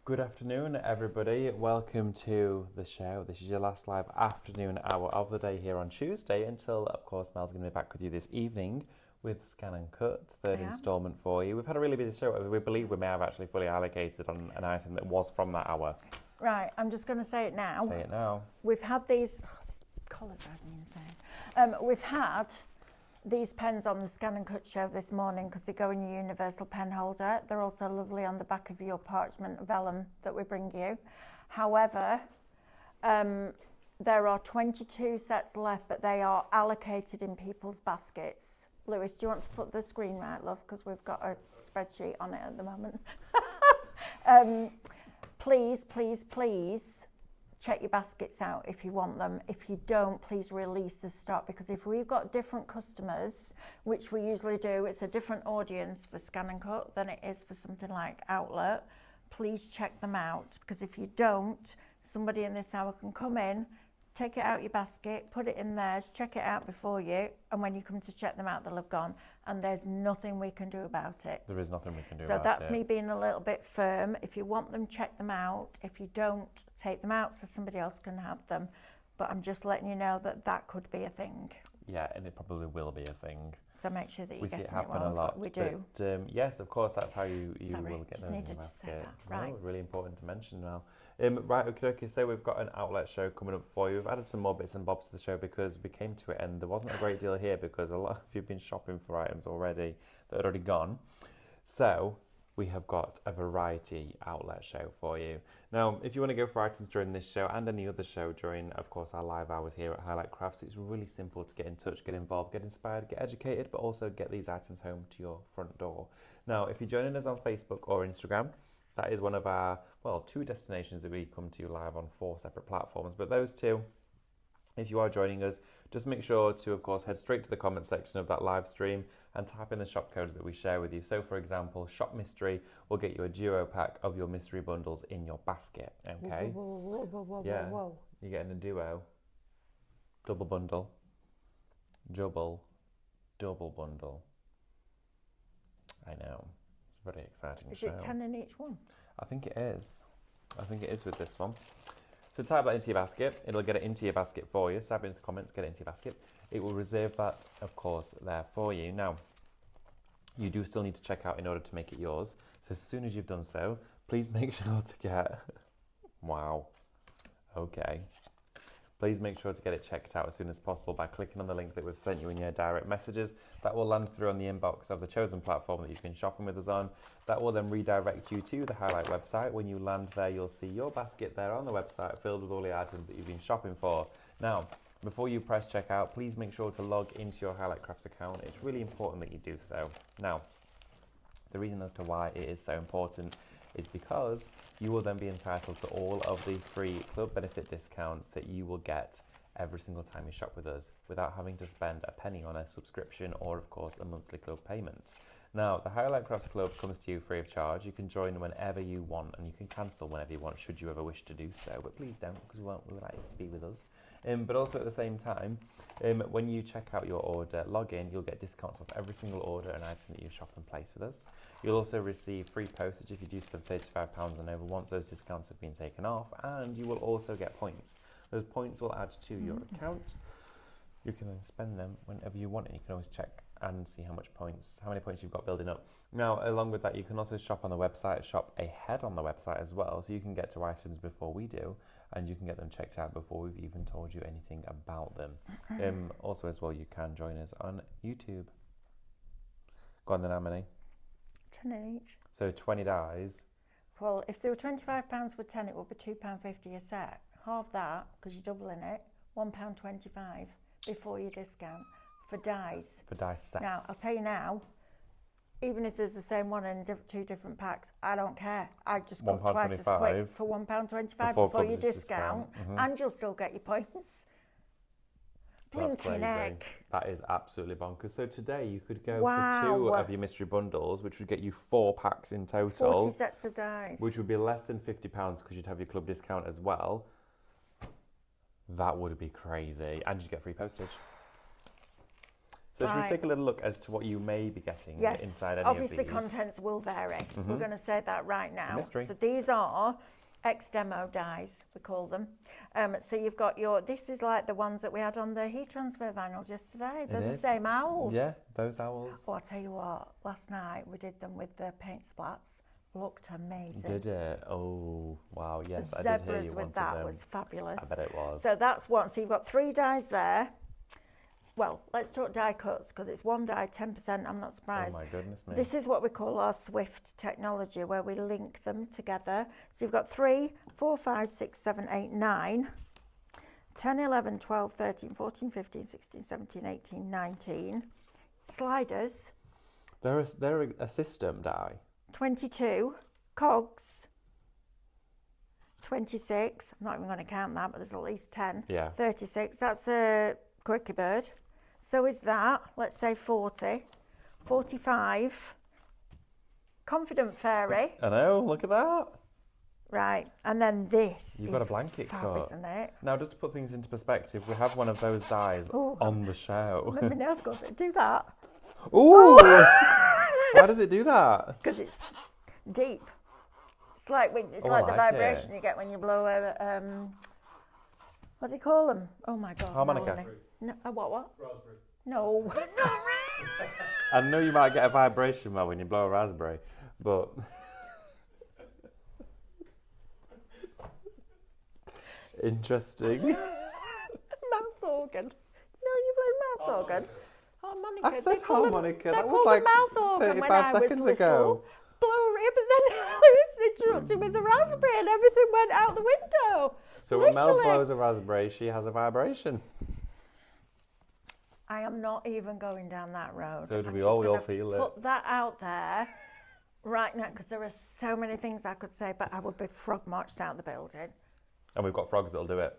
Good afternoon, everybody. Welcome to the show. This is your last live afternoon hour of the day here on Tuesday until, of course, Mel's going to be back with you this evening with Scan and Cut, third instalment for you. We've had a really busy show. We believe we may have actually fully allocated on an item that was from that hour. Right, I'm just going to say it now. Say it now. We've had these, colour drives me insane. We've had these pens on the Scan and Cut show this morning because they go in your universal pen holder. They're also lovely on the back of your parchment vellum that we bring you. However, there are 22 sets left, but they are allocated in people's baskets. Lewis, do you want to put the screen right, love? Because we've got a spreadsheet on it at the moment. Please, please, please check your baskets out if you want them. If you don't, please release the stock, because if we've got different customers, which we usually do, it's a different audience for Scan and Cut than it is for something like Outlet. Please check them out, because if you don't, somebody in this hour can come in, take it out your basket, put it in theirs, check it out before you, and when you come to check them out, they'll have gone, and there's nothing we can do about it. There is nothing we can do So about it. that's me being a little bit firm. If you want them, check them out. If you don't, take them out so somebody else can have them. But I'm just letting you know that that could be a thing. Yeah, and it probably will be a thing. So make sure that you're We see getting it happen well, a lot. We do. But, yes, of course, that's how you Sorry, will get just those in needed the to say basket. that. Right. No, really important to mention now. Right, okay, so we've got an Outlet show coming up for you. We've added some more bits and bobs to the show because we came to it and there wasn't a great deal here because a lot of you have been shopping for items already that had already gone. So we have got a variety Outlet show for you. Now, if you want to go for items during this show and any other show during, of course, our live hours here at Highlight Crafts, it's really simple to get in touch, get involved, get inspired, get educated, but also get these items home to your front door. Now, if you're joining us on Facebook or Instagram, that is one of our, well, two destinations that we come to live on 4 separate platforms. But those two, if you are joining us, just make sure to, of course, head straight to the comment section of that live stream and type in the shop codes that we share with you. So, for example, Shop Mystery will get you a duo pack of your mystery bundles in your basket, okay? Whoa, Yeah, whoa. you're getting a duo, double bundle, double bundle. I know, it's a very exciting Is show. it 10 in each one? I think it is. I think it is with this one. So type that into your basket. It'll get it into your basket for you. Type it into the comments, get it into your basket. It will reserve that, of course, there for you. Now, you do still need to check out in order to make it yours. So as soon as you've done so, please make sure to get... Wow. Okay. Please make sure to get it checked out as soon as possible by clicking on the link that we've sent you in your direct messages. That will land through on the inbox of the chosen platform that you've been shopping with us on. That will then redirect you to the Highlight website. When you land there, you'll see your basket there on the website filled with all the items that you've been shopping for. Now, before you press checkout, please make sure to log into your Highlight Crafts account. It's really important that you do so. Now, the reason as to why it is so important is because you will then be entitled to all of the free club benefit discounts that you will get every single time you shop with us without having to spend a penny on a subscription or, of course, a monthly club payment. Now, the Highlight Crafts Club comes to you free of charge. You can join whenever you want and you can cancel whenever you want should you ever wish to do so, but please don't because we would like you to be with us. But also at the same time, when you check out your order, log in, you'll get discounts off every single order and item that you shop and place with us. You'll also receive free postage if you do spend £35 and over once those discounts have been taken off, and you will also get points. Those points will add to your account. You can then spend them whenever you want, and you can always check and see how many points you've got building up. Now, along with that, you can also shop on the website, shop ahead on the website as well, so you can get to items before we do, and you can get them checked out before we've even told you anything about them. Also, as well, you can join us on YouTube. Go on then, Amini. 10 in each. So 20 dies. Well, if they were £25 for 10, it would be £2.50 a set. Half that, because you're doubling it, £1.25 before your discount for dies. For dice sets. Now, I'll tell you now, even if there's the same one in 2 different packs, I don't care. I just got twice as quick for £1.25 before your discount, and you'll still get your points. Blinking heck. That is absolutely bonkers. So today you could go for 2 of your mystery bundles, which would get you 4 packs in total. 40 sets of dice. Which would be less than £50 because you'd have your club discount as well. That would be crazy. And you'd get free postage. So should we Right. take a little look as to what you may be getting Yes, inside any obviously of these? contents will vary. We're going to say that right now. mystery. So these are ex-demo dies, we call them. So you've got this is like the ones that we had on the heat transfer vinyls yesterday. They're the is. same owls. Yeah, those owls. Oh, I'll tell you what, last night we did them with the paint splats. Looked amazing. Did it? Oh, wow, yes, The I did hear zebras you with wanted that them. was fabulous. I bet it was. So that's one. So you've got 3 dies there. Well, let's talk die cuts because it's 1 die, 10%. I'm not Oh surprised. my goodness me. This is what we call our Swift technology, where we link them together. So you've got 3, 4, 5, 6, 7, 8, 9, 10, 11, 12, 13, 14, 15, 16, 17, 18, 19. Sliders, They're a system die. 22. Cogs, 26. I'm not even going to count that, but there's at least 10. Yeah. 36. That's a Quirky Bird. So is that. Let's say 40. 45. Confident Fairy. I know, look at that. Right. And then this. You've is got a blanket fab, cut. isn't it? Now, just to put things into perspective, we have one of those dies Ooh. on the show. Let me nails go. Do that. Ooh! Why does it do that? Because it's deep. It's like it's Oh, like I the like vibration it. you get when you blow a what do you call them? Oh my god. Harmonica. Melanie. No, what? Raspberry. No. I know you might get a vibration well when you blow a raspberry, but interesting. Mouth organ. No, you play mouth organ. Harmonica. I said They call them- harmonica. they That call was them like mouth organ when 35 I seconds was ago. little. Blow it, but then Lewis interrupted with the raspberry and everything went out the window. So when Mel Literally. blows a raspberry, she has a vibration. I am not even going down that road. So do I'm we just all. We all gonna feel it. Put that out there right now because there are so many things I could say, but I would be frog marched out of the building. And we've got frogs that'll do it.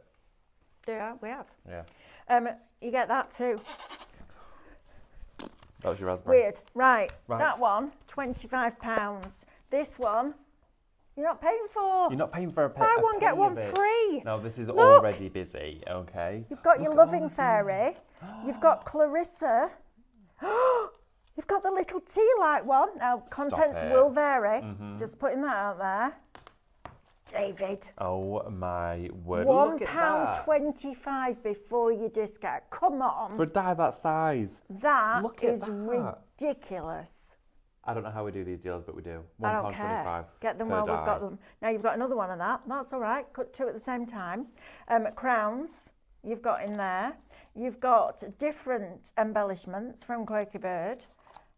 Yeah, we have. Yeah. You get that too. That was your raspberry. Weird. Right. Right. That one, £25. This one, you're not paying for. You're not paying for a Buy a one, get penny one of it. free. No, this is Look. already busy, okay? You've got your Look at loving all of fairy. You've got Clarissa. You've got the little tea light one. Now, contents it. will vary. Just putting that out there. David. Oh my word. Look at that. £1.25 before your discount. Come on. For a die that size. That Look at is that. ridiculous. I don't know how we do these deals, but we do. I don't care. £1.25 Get them per while we've die. got them. Now you've got another one of that. That's all right. Cut 2 at the same time. Crowns you've got in there. You've got different embellishments from Quaker Bird.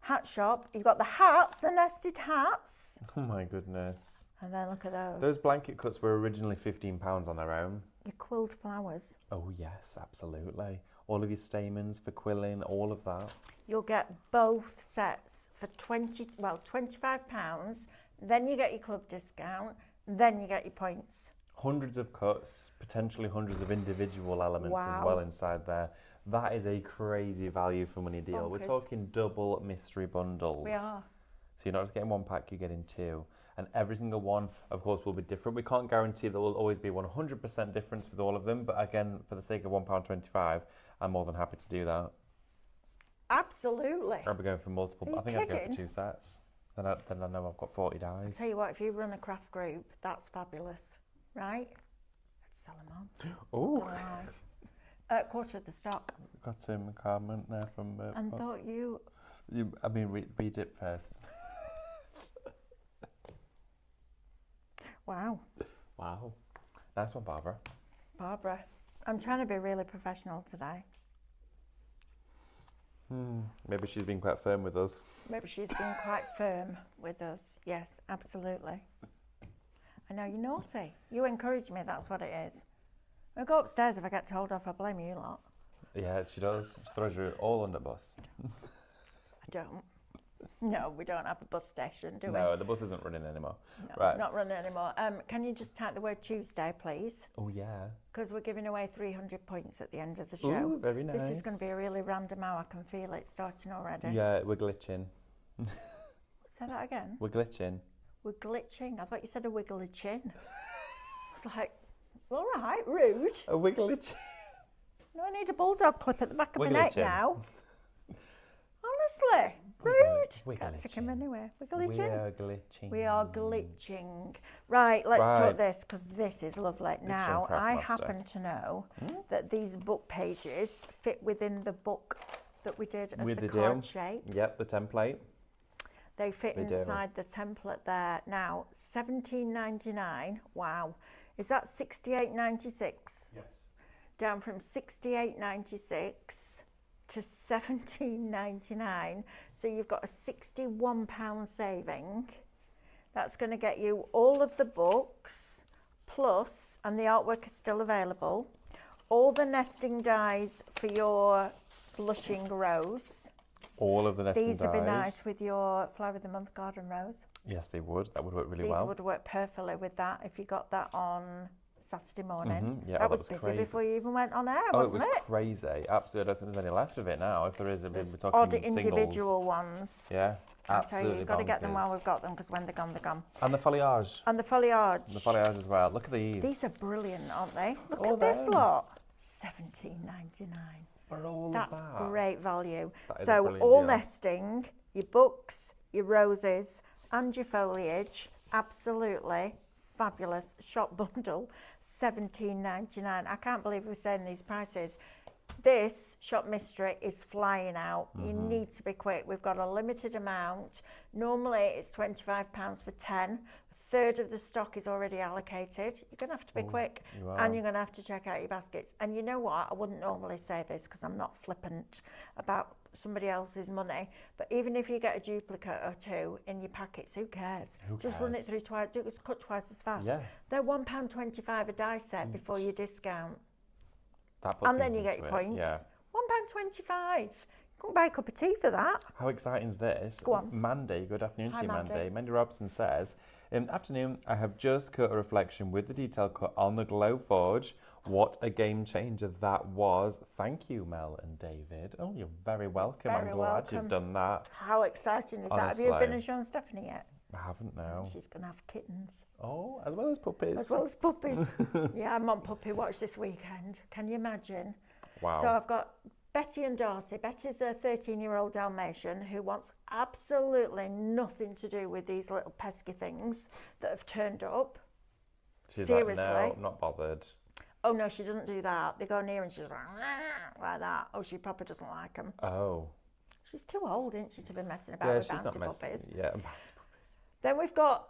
Hat shop. You've got the hats, the nested hats. Oh my goodness. And then look at those. Those blanket cuts were originally £15 on their own. Your quilled flowers. Oh yes, absolutely. All of your stamens for quilling, all of that. You'll get both sets for £25. Then you get your club discount. Then you get your points. Hundreds of cuts, potentially hundreds of individual elements as Wow. well inside there. That is a crazy value for money deal. We're Bonkers. talking double mystery bundles. We are. So you're not just getting one pack, you're getting 2. And every single one, of course, will be different. We can't guarantee there will always be 100% difference with all of them. But again, for the sake of £1.25, I'm more than happy to do that. Absolutely. I'll be going for multiple. Are you I think I'd go for kidding? 2 sets. Then I know I've got 40 dies. Tell you what, if you run a craft group, that's fabulous, right? Let's sell them on. Oh, Quarter of the stock. got some comment there from. And thought you. Read it first. Wow, Wow, nice one, Barbara. Barbara. I'm trying to be really professional today. Maybe she's been quite firm with us. Maybe she's been quite firm with us. Yes, absolutely. I know you're naughty. You encourage me, that's what it is. I'll go upstairs if I get told off. I blame you lot. Yeah, she does. She throws you all under the bus. I don't. No, we don't have a bus station, do we? No, the bus isn't running anymore. No, Right. not running anymore. Can you just type the word Tuesday, please? Oh yeah. Because we're giving away 300 points at the end of the show. Ooh, very nice. This is going to be a really random hour. I can feel it starting already. Yeah, we're glitching. Say that again. We're glitching. We're glitching. I thought you said a wiggly chin. I was like, all right, rude. A wiggly chin. No, I need a bulldog clip at the back of my Wiggly neck chin. now. wiggly. Rude. Can't take him Wiggly-ching. anywhere. Wiggly We chin. are glitching. We are glitching. Right, let's Right. talk this because this is lovely. Now, from I Craftmaster. happen to know that these book pages fit within the book that we did as With the the card deal. shape. Yep, the template. They fit They do. inside the template there. Now, $17.99. Wow. Is that $68.96? Yes. Down from $68.96 to $17.99. So you've got a £61 saving. That's going to get you all of the books plus, and the artwork is still available, all the nesting dies for your blushing rose. All of the nesting These would be nice dies. with your Flower of the Month garden rose. Yes, they would. That would work really These well. would work perfectly with that if you got that on Saturday morning. Yeah, that oh, was busy before you even went on air, Oh, it wasn't was it? crazy. Absolutely. I don't think there's any left of it now. If there is, we're There's talking odd singles. individual ones. Yeah, I tell absolutely. you, you've got to get them bonkers. while we've got them because when they're gone, they're gone. And the foliage. And the foliage. The foliage as well. Look at these. These are brilliant, aren't they? Look Oh, at this them. lot. $17.99. For all That's of that. great value. That is a So brilliant all deal. nesting, your books, your roses, and your foliage, absolutely fabulous shop bundle, $17.99. I can't believe we're saying these prices. This shop mystery is flying out. You need to be quick. We've got a limited amount. Normally it's £25 for 10. A third of the stock is already allocated. You're going to have to be quick, you are. and you're going to have to check out your baskets. And you know what? I wouldn't normally say this because I'm not flippant about somebody else's money, but even if you get a duplicate or two in your packets, who cares? Who Just run it cares? through twice, just cut twice as fast. Yeah. They're £1.25 a die set before you discount. That puts And then things you get into your it, points. Yeah. £1.25. You can buy a cup of tea for that. How exciting is this? Go on. Mandy, good afternoon Hi, to you, Mandy. Mandy. Mandy Robson says, afternoon, I have just cut a reflection with the detail cut on the Glowforge. What a game changer that was. Thank you, Mel and David. Oh, you're very welcome. Very I'm glad welcome. you've done that. How exciting is that? Have you Honestly. been and shown Stephanie yet? I haven't now. She's going to have kittens. Oh, as well as puppies. As well as puppies. Yeah, I'm on puppy watch this weekend. Can you imagine? Wow. So I've got Betty and Darcy. Betty's a 13-year-old Dalmatian who wants absolutely nothing to do with these little pesky things that have turned up. She's seriously. like, no, I'm not bothered. Oh no, she doesn't do that. They go near and she's like that. Oh, she probably doesn't like them. Oh. She's too old, isn't she, to be messing about Yeah, with she's bouncy not messing. puppies. Yeah, bouncy puppies. Then we've got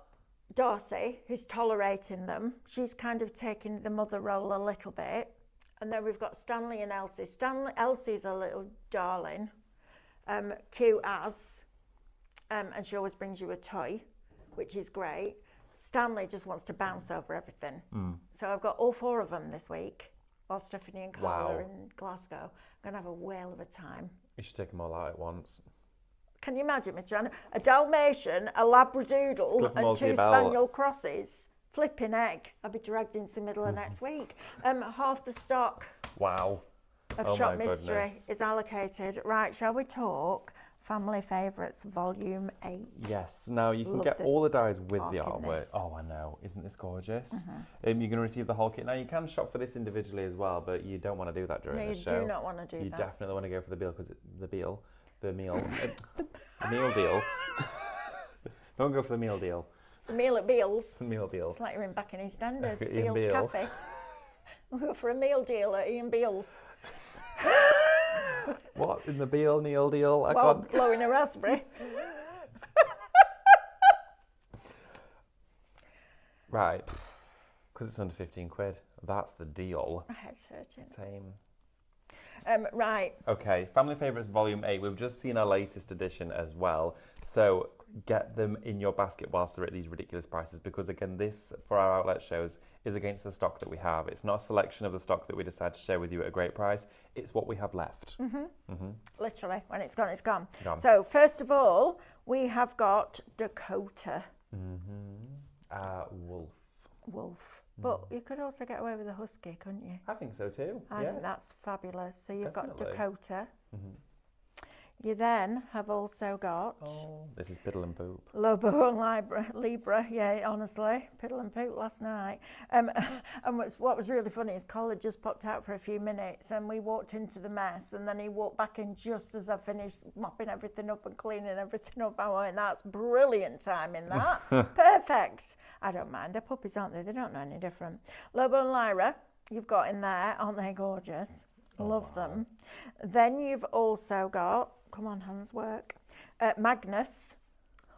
Darcy, who's tolerating them. She's kind of taking the mother role a little bit. And then we've got Stanley and Elsie. Elsie's a little darling, cute as, and she always brings you a toy, which is great. Stanley just wants to bounce over everything. So I've got all four of them this week, while Stephanie and Carla Wow. are in Glasgow. I'm going to have a whale of a time. You should take them all out at once. Can you imagine me trying a Dalmatian, a Labradoodle, Clip 'em all and to your two belt. Spaniel crosses? Flipping egg. I'll be dragged into the middle of next week. Half the stock Wow. of Oh Shop my Mystery goodness. is allocated. Right, shall we talk Family Favourites Volume 8? Yes. Now you can Loved get it. all the dies with the Talking artwork. this. Oh, I know. Isn't this gorgeous? You're going to receive the whole kit. Now you can shop for this individually as well, but you don't want to do that during No, you the show. do not want to do You that. definitely want to go for the meal because the meal, the meal deal. Don't go for the meal deal. The meal at Beale's. The meal deal. It's like you're in back in EastEnders. Ian Beale's Beale. Cafe. We'll go for a meal deal at Ian Beale's. What in the Beale Neil deal? I While can't. blowing a raspberry. Right, because it's under 15 quid. That's the deal. My head's hurting. Same. Right. Okay, Family Favourites Volume 8. We've just seen our latest edition as well. So get them in your basket whilst they're at these ridiculous prices because, again, this, for our outlet shows, is against the stock that we have. It's not a selection of the stock that we decide to share with you at a great price. It's what we have left. Literally, when it's gone, it's gone. Gone. So, first of all, we have got Dakota Wolf. Wolf. But you could also get away with a husky, couldn't you? I think so too. I yeah. think that's fabulous. So you've got Definitely. Dakota. You then have also got This is Piddle and Poop. Lobo and Libra, yeah, honestly, Piddle and Poop last night. And what was really funny is Colin just popped out for a few minutes and we walked into the mess and then he walked back in just as I finished mopping everything up and cleaning everything up. I went, that's brilliant timing, that. Perfect. I don't mind. They're puppies, aren't they? They don't know any different. Lobo and Lyra, you've got in there. Aren't they gorgeous? Love them. Then you've also got, come on, hands work, Magnus.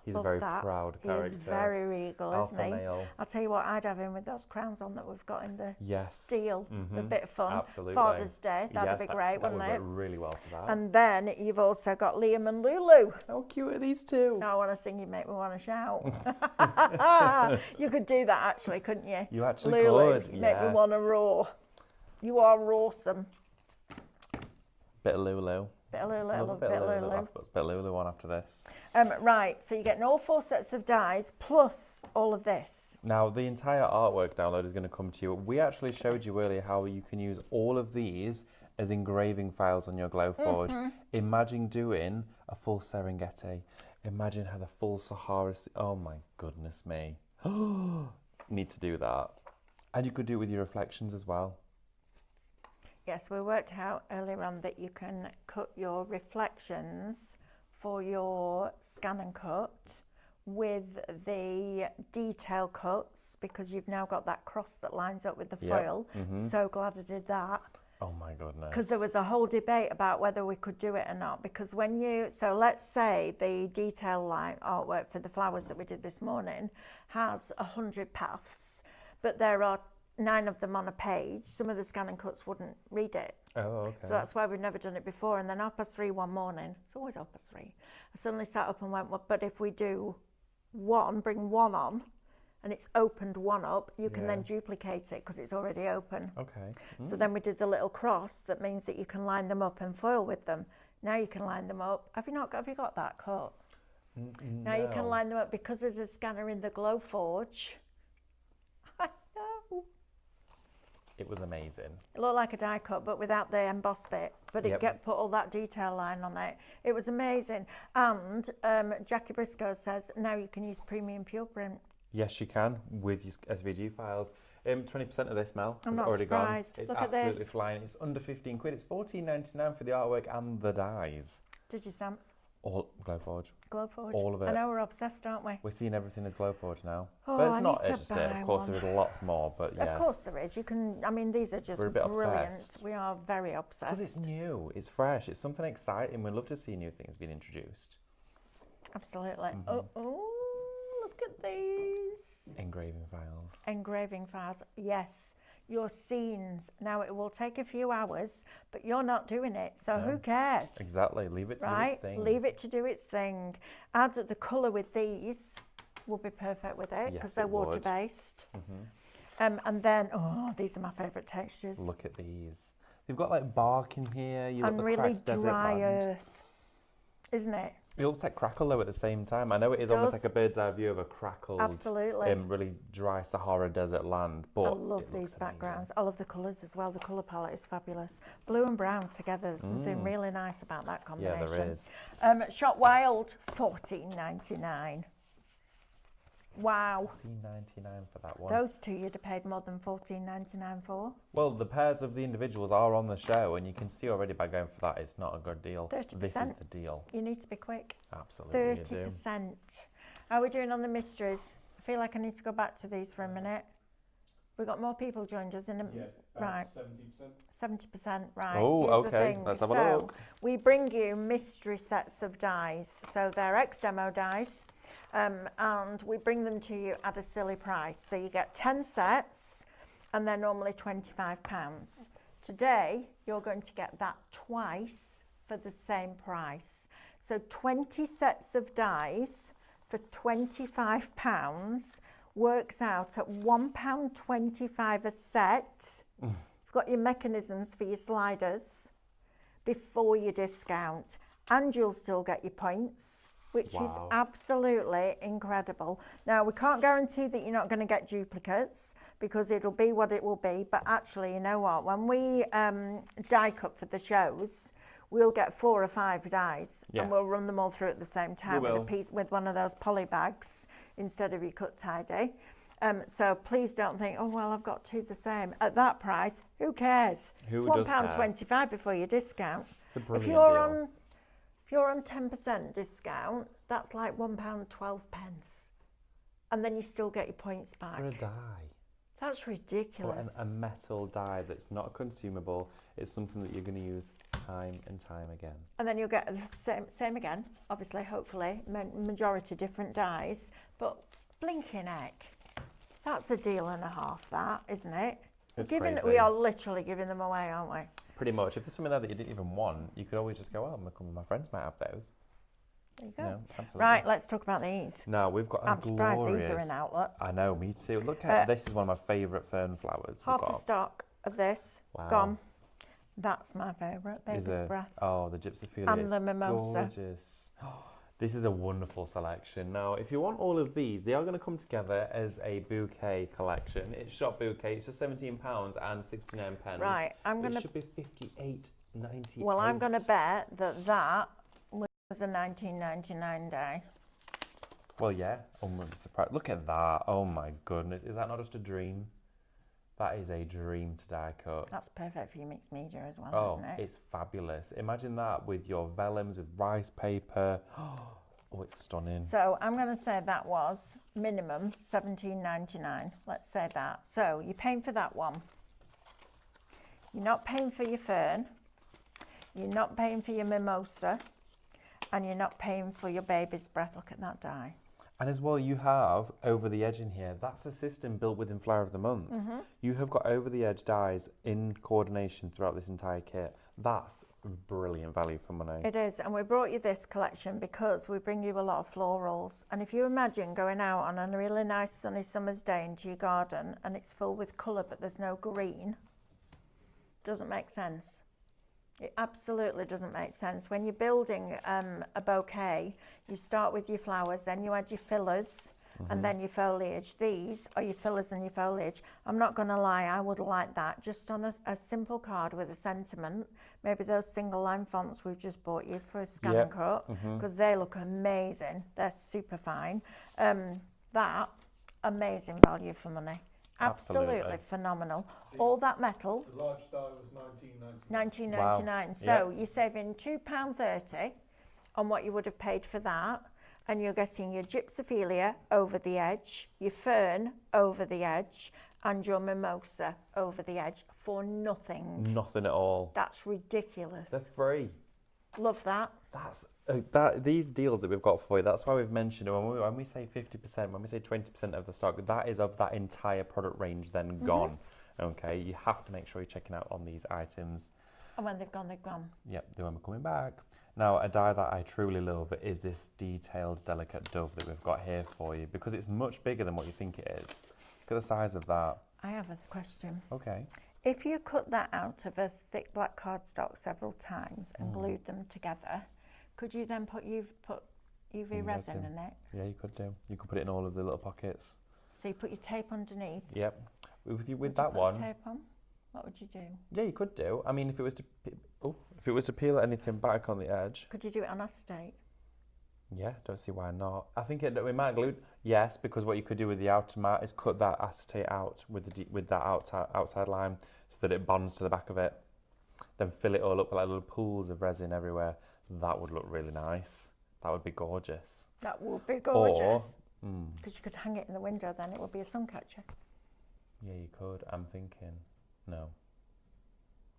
He's a very proud character. He's very regal, Alpha isn't he? male. I'll tell you what, I'd have him with those crowns on that we've got in the Yes. deal. A bit of fun. Absolutely. Father's Day, that'd be great, that wouldn't would it? work really well for that. And then you've also got Liam and Lulu. How cute are these two? Now I want to sing, you make me want to shout. You could do that actually, couldn't you? You actually Lulu, could, you make me yeah. want to roar. You are awesome. Bit of Lulu. Bit of Lulu, I Love love a bit of Lulu. Lulu. I've got a bit of Lulu on after this. Right, so you're getting all 4 sets of dies plus all of this. Now, the entire artwork download is going to come to you. We actually showed you earlier how you can use all of these as engraving files on your Glowforge. Imagine doing a full Serengeti. Imagine how the full Sahara... Oh my goodness me. Need to do that. And you could do it with your reflections as well. Yes, we worked out earlier on that you can cut your reflections for your scan and cut with the detail cuts because you've now got that cross that lines up with the foil. So glad I did that. Oh my goodness. Because there was a whole debate about whether we could do it or not. Because when you, so let's say the detail line artwork for the flowers that we did this morning has 100 paths, but there are 9 of them on a page. Some of the scan and cuts wouldn't read it. Oh, okay. So that's why we've never done it before. And then 3:30 one morning, it's always 3:30, I suddenly sat up and went, well, but if we do one, bring one on, and it's opened one up, you can then duplicate it because it's already open. Okay. So then we did the little cross that means that you can line them up and foil with them. Now you can line them up. Have you got that cut? Now you can line them up because there's a scanner in the Glowforge. I know. It was amazing. It looked like a die cut, but without the embossed bit. But it put all that detail line on it. It was amazing. And Jackie Briscoe says now you can use premium pure print. Yes, you can with your SVG files. 20% of this, Mel, I'm has not already surprised. gone. It's Look at absolutely this. flying. It's under 15 quid. It's £14.99 for the artwork and the dies. Digistamps. All Glowforge. Glowforge. All of it. I know we're obsessed, aren't we? We're seeing everything as Glowforge now. Oh, but it's I not need to just it. buy Of course, one. there is lots more, but yeah. Of course there is. You can, I mean, these are just We're a bit brilliant. obsessed. We are very obsessed. Because it's new, it's fresh, it's something exciting. We love to see new things being introduced. Absolutely. Oh, look at these. Engraving files. Engraving files. Yes. Your scenes. Now it will take a few hours, but you're not doing it, so who cares? Exactly. Leave it to do its thing. Leave it to do its thing. Add the colour with these will be perfect with it because they're water based. And then, these are my favourite textures. Look at these. You've got like bark in here. You've got And the really cracked desert dry land. earth, isn't it? It looks like crackle though at the same time. I know it is almost like a bird's eye view of a crackled, really dry Sahara desert land. But I love these backgrounds. I love the colours as well. The colour palette is fabulous. Blue and brown together. There's something really nice about that combination. Yeah, there is. Shot Wild, $14.99. Wow. $14.99 for that one. Those two you'd have paid more than $14.99 for. Well, the pairs of the individuals are on the show, and you can see already by going for that, it's not a good deal. 30%. This is the deal. You need to be quick. Absolutely, you do. 30%. How are we doing on the mysteries? I feel like I need to go back to these for a minute. We've got more people joined us in a right. 70%, right. Oh, Here's the okay. thing. Let's have a So, look. we bring you mystery sets of dies. So they're ex-demo dies, and we bring them to you at a silly price. So you get 10 sets, and they're normally £25. Today, you're going to get that twice for the same price. So 20 sets of dies for £25 works out at £1.25 a set. You've got your mechanisms for your sliders before your discount, and you'll still get your points, which is absolutely incredible. Now, we can't guarantee that you're not going to get duplicates because it'll be what it will be, but actually, you know what? When we die cut for the shows, we'll get 4 or 5 dyes Yeah. and we'll run them all through at the same time with a will. piece with one of those poly bags instead of your cut tidy. So please don't think, oh well, I've got 2 the same at that price. Who cares? Who It's does care? £1.25 before your discount. It's a brilliant If you're on 10% discount, that's like £1.12, and then you still get your points back. for a dye. That's Or ridiculous. a metal dye that's not consumable. It's something that you're going to use time and time again. And then you'll get the same again, obviously, hopefully, majority different dyes, but blinking heck. That's a deal and a half, that, isn't it? It's We crazy. are literally giving them away, aren't we? Pretty much. If there's something there that you didn't even want, you could always just go, oh, my friends might have those. There you go. You know, absolutely. Right, let's talk about these. Now, we've got a I'm surprised glorious... these are in outlet. I know, me too. Look at this is one of my favourite fern flowers. Half we've the got. stock of this, Wow. gone. That's my favourite, Is Baby's it? Breath. Oh, the Gypsophilia. And it's the Mimosa. Gorgeous. This is a wonderful selection. Now, if you want all of these, they are going to come together as a bouquet collection. It's shop bouquet. It's just £17 and 69 pence. Right, I'm going It to... should be 58.98. Well, I'm going to bet that that was a 1999 day. Well, yeah. I'm surprised. Look at that. Oh my goodness. Is that not just a dream? That is a dream to die cut. That's perfect for your mixed media as well, Oh, isn't it? it's fabulous. Imagine that with your vellums, with rice paper. Oh, it's stunning. So I'm going to say that was minimum $17.99. Let's say that. So you're paying for that one. You're not paying for your fern. You're not paying for your mimosa. And you're not paying for your Baby's Breath. Look at that dye. And as well, you have over the edge in here. That's a system built within Flower of the Month. You have got over the edge dyes in coordination throughout this entire kit. That's brilliant value for money. It is, and we brought you this collection because we bring you a lot of florals. And if you imagine going out on a really nice sunny summer's day into your garden and it's full with colour but there's no green, doesn't make sense. It absolutely doesn't make sense. When you're building a bouquet, you start with your flowers, then you add your fillers, and then your foliage. These are your fillers and your foliage. I'm not going to lie, I would like that just on a simple card with a sentiment. Maybe those single line fonts we've just bought you for a scan and cut, because they look amazing. They're super fine. That, amazing value for money. Absolutely phenomenal. All that metal. The large die was £19.99. £19.99. Wow. So you're saving £2.30 on what you would have paid for that, and you're getting your Gypsophilia over the edge, your fern over the edge, and your mimosa over the edge for nothing. Nothing at all. That's ridiculous. They're free. Love that. That's these deals that we've got for you. That's why we've mentioned it. When we say 50%, when we say 20% of the stock, that is of that entire product range then gone. Okay, you have to make sure you're checking out on these items. And when they've gone, they've gone. Yep, they won't be coming back. Now, a dye that I truly love is this detailed, delicate dove that we've got here for you, because it's much bigger than what you think it is. Look at the size of that. I have a question. Okay. If you cut that out of a thick black cardstock several times and glued them together, could you then put UV resin in it? Yeah, you could do. You could put it in all of the little pockets. So you put your tape underneath. Yep. With Would you that put one, tape on? What would you do? yeah, you could do. I mean, if it was to peel anything back on the edge, Could you do it on acetate? yeah, don't see why not. I think we might glue. Yes, because what you could do with the outer mat is cut that acetate out with that outside line so that it bonds to the back of it. Then fill it all up with like little pools of resin everywhere. That would look really nice. That would be gorgeous. That would be gorgeous. Or, Because you could hang it in the window, then it would be a sun catcher. yeah, you could. I'm thinking, no.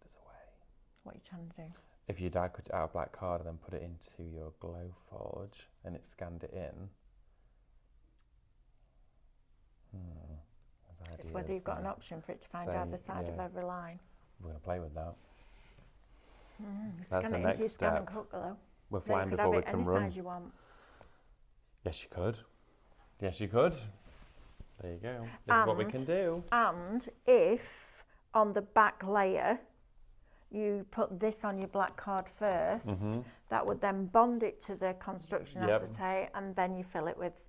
There's a way. What are you trying to do? If you die cut it out of black card and then put it into your Glowforge and it scanned it in. It's whether you've got an option for it to find either side of every line. We're going to play with that. Scan the it next into your scan and step. cut though. We're Then flying you could before we have it can any run. size you want. Yes, you could. Yes, you could. There you go. This is what we And- can do. And if on the back layer you put this on your black card first, that would then bond it to the construction Yep. acetate, and then you fill it with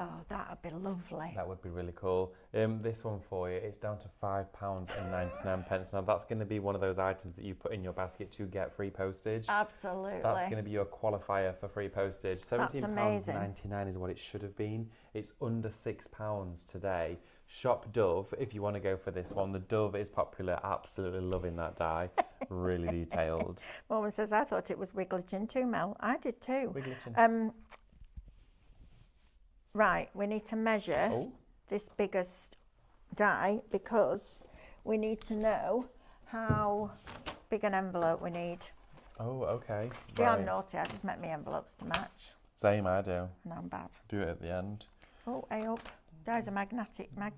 Oh, that would be lovely. That would be really cool. This one for you, it's down to £5.99. Now that's going to be one of those items that you put in your basket to get free postage. Absolutely. That's going to be your qualifier for free postage. £17.99 is what it should have been. It's under £6 today. Shop Dove if you want to go for this one. The Dove is popular. Absolutely loving that die. Really detailed. Woman says, I thought it was Wigglychin too, Mel. I did too. Wigglychin. Right, we need to measure this biggest die because we need to know how big an envelope we need. Oh, okay. See, I'm naughty. I just make my envelopes to match. Same, I do. And I'm bad. Do it at the end. Oh, hey up. Dies are magnetic. They are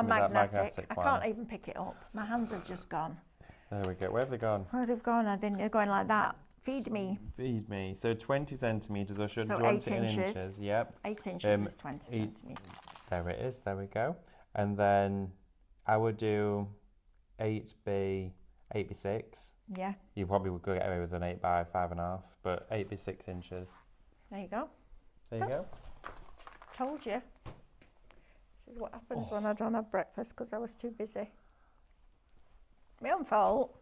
magnetic. I can't even pick it up. My hands have just gone. There we go. Where have they gone? Where they've gone? I think they're going like that. Feed me. Feed me. So 20 centimetres, or should so do you want it in inches? Yep. 8 inches is 20 centimetres. There it is. There we go. And then I would do 8x6. Yeah. You probably would get away with an 8 by 5.5, but 8x6 inches. There you go. There you go. Told you. This is what happens when I don't have breakfast because I was too busy. My own fault.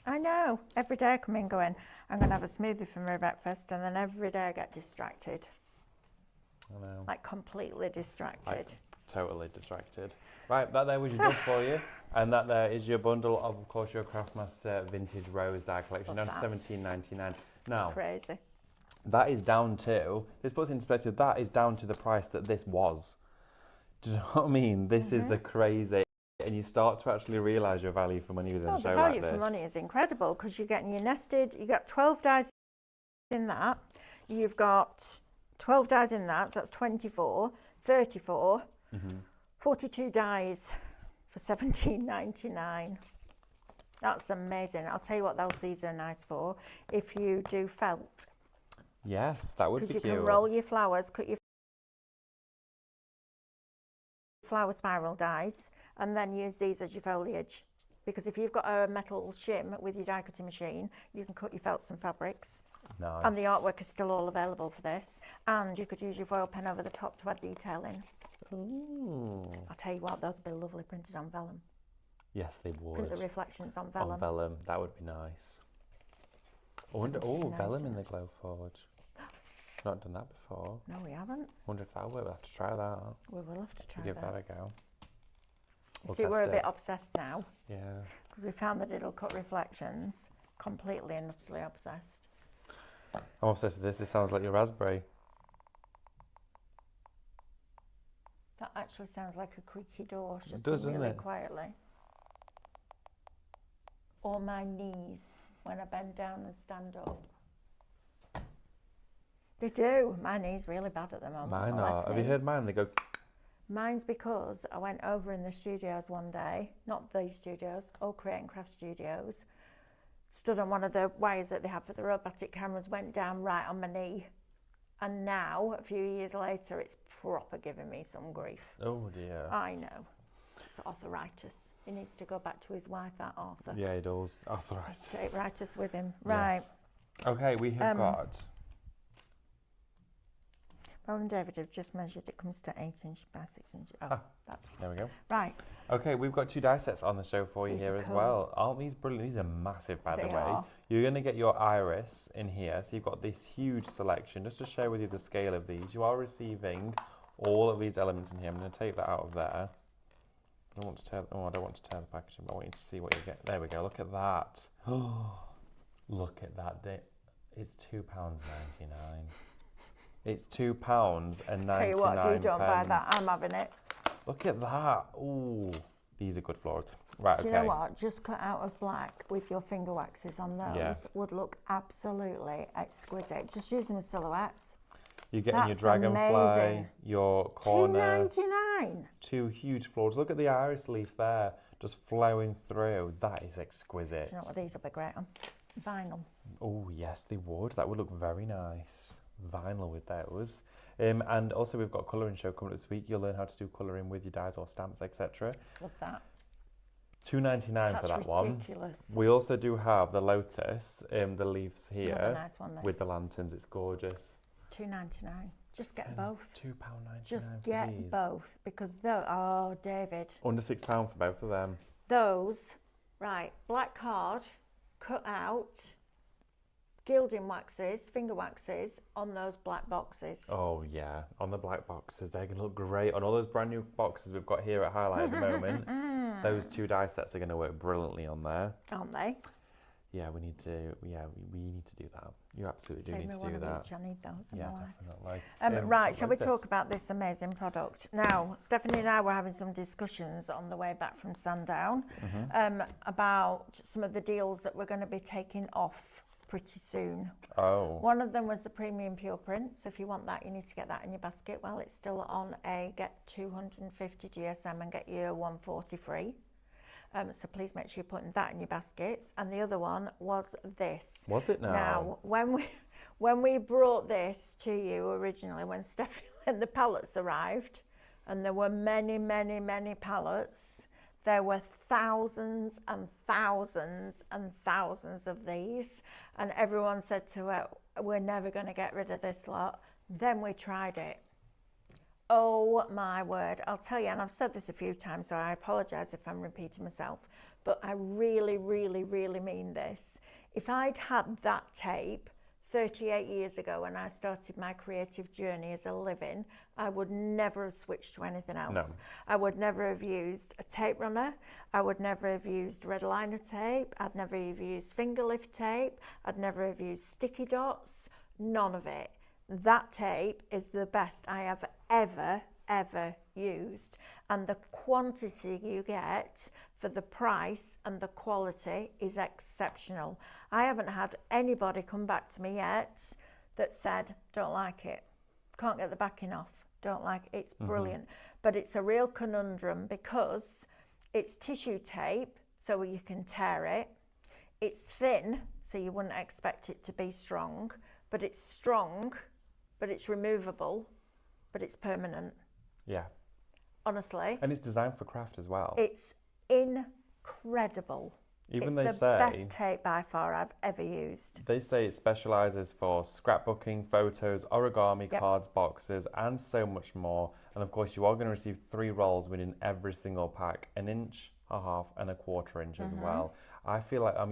I know. Every day I come in going, I'm going to have a smoothie for my breakfast, and then every day I get distracted. I know. Like completely distracted. Totally distracted. Right, that there was your job for you. And that there is your bundle of course, your Craftmaster Vintage Rose die collection. Down to £17.99. Now, crazy. That is down to, this puts in perspective, that is down to the price that this was. Do you know what I mean? This is the crazy. And you start to actually realise your value for money within a show like this. The value for money is incredible because you're getting your nested, you've got 12 dies in that. You've got 12 dies in that, so that's 24, 34, 42 dies for £17.99. That's amazing. I'll tell you what else these are nice for. If you do felt. Yes, that would be cute. Because you can roll your flowers, cut your flower spiral dies, and then use these as your foliage. Because if you've got a metal shim with your die cutting machine, you can cut your felts and fabrics. Nice. And the artwork is still all available for this. And you could use your foil pen over the top to add detailing. Ooh. I'll tell you what, those would be lovely printed on vellum. Yes, they would. Print the reflections on vellum. On vellum, that would be nice. I wonder, vellum in the Glowforge. Not done that before. No, we haven't. Wonder if that would. We'll have to try that. We will have to try Give that a go. See, we're a bit obsessed now. Yeah. Because we found that it'll cut reflections. Completely and utterly obsessed. I'm obsessed with this. This sounds like your raspberry. That actually sounds like a creaky door. It does, doesn't really it? Quietly. Or my knees when I bend down and stand up. They do. My knee's really bad at the moment. Mine are. Have you heard mine? They go. Mine's because I went over in the studios one day, not these studios, all Create and Craft Studios, stood on one of the wires that they have for the robotic cameras, went down right on my knee. And now, a few years later, it's proper giving me some grief. Oh dear. I know. It's arthritis. He needs to go back to his wife, that Arthur. Yeah, he does. Arthritis. Take arthritis with him. Right. Yes. Okay, we have got... Well, and David have just measured. It comes to 8 inches by 6 inches. Oh, that's there we go. Right. Okay, we've got 2 die sets on the show for you These here are as cool. well. Aren't these brilliant? These are massive, by the way. Are. You're going to get your iris in here. So you've got this huge selection. Just to share with you the scale of these, you are receiving all of these elements in here. I'm going to take that out of there. I don't want to tear, I don't want to tear the packaging, but I want you to see what you get. There we go. Look at that. Oh, look at that. It's £2.99. It's £2.99. Tell you what, if you don't buy that, I'm having it. Look at that. Ooh, these are good florals. Right, Do okay. you know what? Just cut out of black with your finger waxes on those would look absolutely exquisite. Just use them as silhouettes. You're getting your That's dragonfly, amazing. your corner. £2.99. 2 huge florals. Look at the iris leaf there, just flowing through. That is exquisite. Do you know what these will be great on? Vinyl. Oh, yes, they would. That would look very nice. Vinyl with those. And also we've got a colouring show coming up this week. You'll learn how to do colouring with your dies or stamps, etc. Love that. £2.99 for that ridiculous. one. We also do have the lotus, the leaves here Another nice one, with the lanterns. It's gorgeous. £2.99. Just get both. £2.99 Just for get these. both because oh, David, Under £6 for both of them. those, right, black card, cut out, gilding waxes, finger waxes on those black boxes. Oh yeah, on the black boxes, they're going to look great. On all those brand new boxes we've got here at Highlight at the moment, those two die sets are going to work brilliantly on there. Aren't they? Yeah, we need to do that. You absolutely do Save need me to one do of that. each. I need those in Yeah, my life. definitely. Right, so shall what we is talk this? about this amazing product? Now, Stephanie and I were having some discussions on the way back from Sandown about some of the deals that we're going to be taking off pretty soon. Oh, One of them was the premium pure print, so if you want that, you need to get that in your basket while it's still on a get 250 GSM and get your 140 free. So please make sure you're putting that in your baskets. And the other one was this. was it now? Now, when we brought this to you originally, when the pallets arrived, and there were many, many, many pallets, there were thousands and thousands and thousands of these, and everyone said to her, we're never going to get rid of this lot. Then we tried it. Oh my word, I'll tell you, and I've said this a few times, so I apologise if I'm repeating myself, but I really, really, really mean this. If I'd had that tape 38 years ago when I started my creative journey as a living, I would never have switched to anything else. No. I would never have used a tape runner. I would never have used red liner tape. I'd never have used finger lift tape. I'd never have used sticky dots. None of it. That tape is the best I have ever used, and the quantity you get for the price and the quality is exceptional. I haven't had anybody come back to me yet that said, don't like it, can't get the backing off, don't like it. It's brilliant. But it's a real conundrum because it's tissue tape, so you can tear it. It's thin, so you wouldn't expect it to be strong, but it's strong, but it's removable, but it's permanent. Yeah. Honestly. And it's designed for craft as well. It's incredible. Even it's they the say best tape by far I've ever used. They say it specialises for scrapbooking, photos, origami, Yep. cards, boxes, and so much more. And of course, you are going to receive 3 rolls within every single pack, 1 inch, a half, and a 1/4 inch as well. I feel like I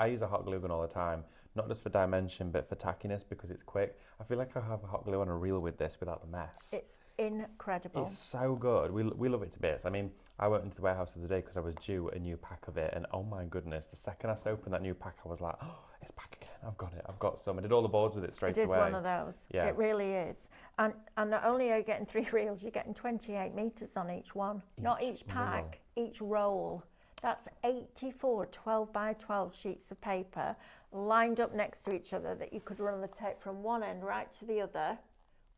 use a hot glue gun all the time, not just for dimension, but for tackiness because it's quick. I feel like I have a hot glue on a reel with this without the mess. It's incredible. It's so good. We love it to bits. I mean, I went into the warehouse the other day because I was due a new pack of it, and oh my goodness, the second I opened that new pack, I was like, oh, it's back again. I've got it. I've got some. I did all the boards with it straight away. It is one of those. Yeah. It really is. And not only are you getting 3 reels, you're getting 28 metres on each one. Not each pack, each roll. That's 84 12 by 12 sheets of paper lined up next to each other that you could run the tape from one end right to the other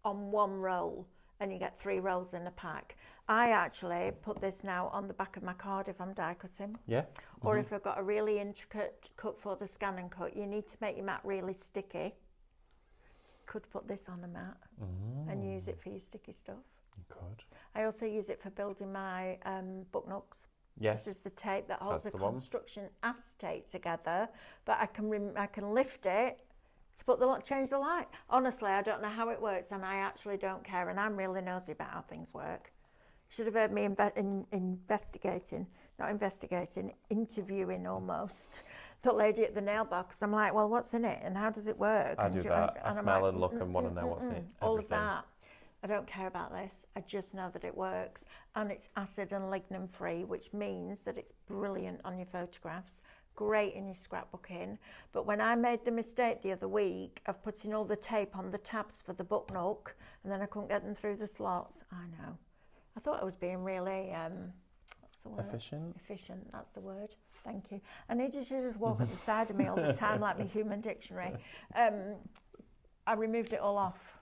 on one roll, and you get 3 rolls in a pack. I actually put this now on the back of my card if I'm die cutting. Yeah. Or if I've got a really intricate cut for the scan and cut, you need to make your mat really sticky. Could put this on a mat and use it for your sticky stuff. You could. I also use it for building my book nooks. Yes. This is the tape that holds That's the the one. construction acetate together, but I can lift it to change the light. Honestly, I don't know how it works, and I actually don't care, and I'm really nosy about how things work. You should have heard me interviewing almost the lady at the nail bar, because I'm like, well, what's in it, and how does it work? I do that. I I'm smell like, and look and want to know what's in it. all of Everything. that. I don't care about this. I just know that it works, and it's acid and lignin free, which means that it's brilliant on your photographs, great in your scrapbooking. But when I made the mistake the other week of putting all the tape on the tabs for the book nook, and then I couldn't get them through the slots, I know. I thought I was being really, what's the word? Efficient? Efficient, that's the word. Thank you. I need you to just walk at the side of me all the time like my human dictionary. I removed it all off.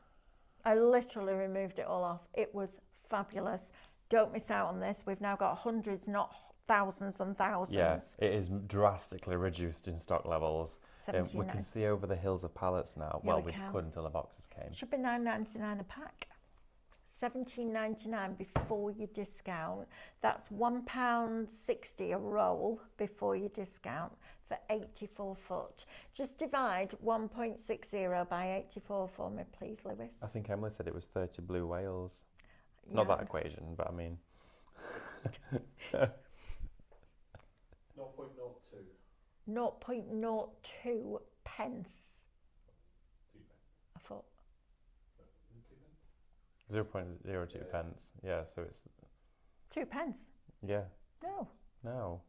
I literally removed it all off. It was fabulous. Don't miss out on this. We've now got hundreds, not thousands and thousands. Yeah, it is drastically reduced in stock levels. We 79. can see over the hills of pallets now. Yeah, Well, we we can. couldn't until the boxes came. Should be $9.99 a pack. £17.99 before your discount. That's £1.60 a roll before your discount for 84 foot. Just divide 1.60 by 84 for me, please, Lewis. I think Emily said it was 30 blue whales. Not that equation, but I mean. 0.02. 0.02 pence 2 pence. a foot. 2 pence. 0.02 pence. Yeah, so it's 2 pence? yeah. No.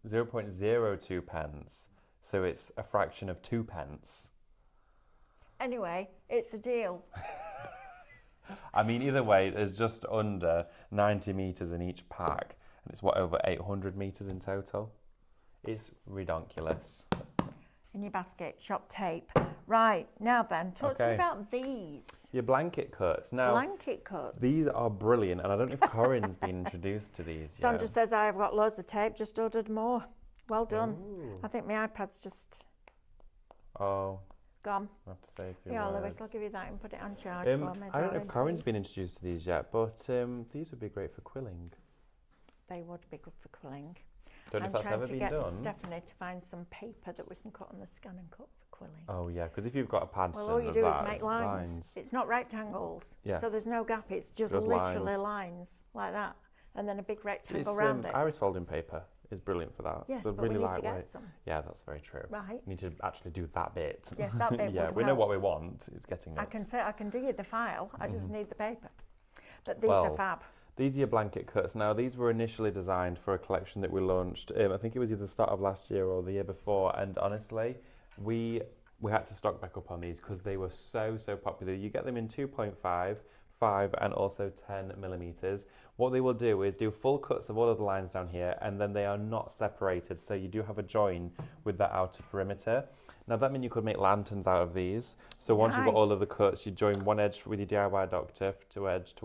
0.02 pence. So it's a fraction of 2 pence. Anyway, it's a deal. I mean, either way, there's just under 90 metres in each pack, and it's over 800 metres in total. It's redonkulous. In your basket, shop tape. Right, now then, talk to me about these. Your blanket cuts. Now, blanket cuts. These are brilliant, and I don't know if Corinne's been introduced to these Sandra yet. says, I've got loads of tape, just ordered more. Well done. Ooh. I think my iPad's just Oh, gone. I have to say a few Yeah, words. Lewis, I'll give you that and put it on charge for me. I don't know if darling, Corinne's please. been introduced to these yet, but these would be great for quilling. They would be good for quilling. Don't know if that's ever been I'm trying to done. get Stephanie to find some paper that we can cut on the scan and cut for quilling. Oh yeah, because if you've got a pattern Well, all you of do that, is make lines. It's not rectangles. Yeah. So there's no gap. It's just Just literally lines. lines like that. And then a big It's rectangle round it. iris folding paper is brilliant for that. Yes, so but really we need to lightweight. get some. Yeah, that's very true. Right. You need to actually do that bit. Yes, that bit Yeah, would we know help. what we want. It's getting I it. can say I can do you the file. I just need the paper. But these Well, are fab. These are your blanket cuts. Now, these were initially designed for a collection that we launched. I think it was either the start of last year or the year before. And honestly, we had to stock back up on these because they were so popular. You get them in 2.5, 5, and also 10 millimeters. What they will do is do full cuts of all of the lines down here, and then they are not separated. So you do have a join with that outer perimeter. Now that means you could make lanterns out of these. So once you've got all of the cuts, you join one edge with your DIY Doctor to edge,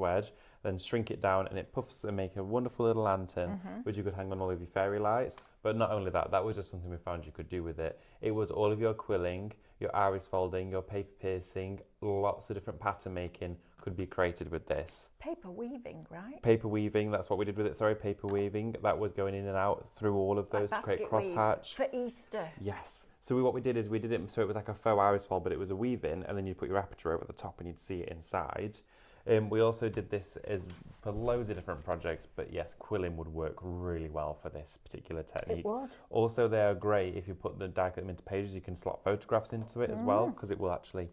then shrink it down and it puffs and make a wonderful little lantern, which you could hang on all of your fairy lights. But not only that, that was just something we found you could do with it. It was all of your quilling, your iris folding, your paper piercing, lots of different pattern making could be created with this. Paper weaving, right? Paper weaving, that's what we did with it, sorry, paper weaving. That was going in and out through all of those to create crosshatch. For Easter. Yes. So what we did is we did it so it was like a faux iris fold, but it was a weave-in, and then you put your aperture over the top and you'd see it inside. We also did this as for loads of different projects, but yes, quilling would work really well for this particular technique. It would. Also, they are great if you put the die cut them into pages. You can slot photographs into it as well, because it will actually,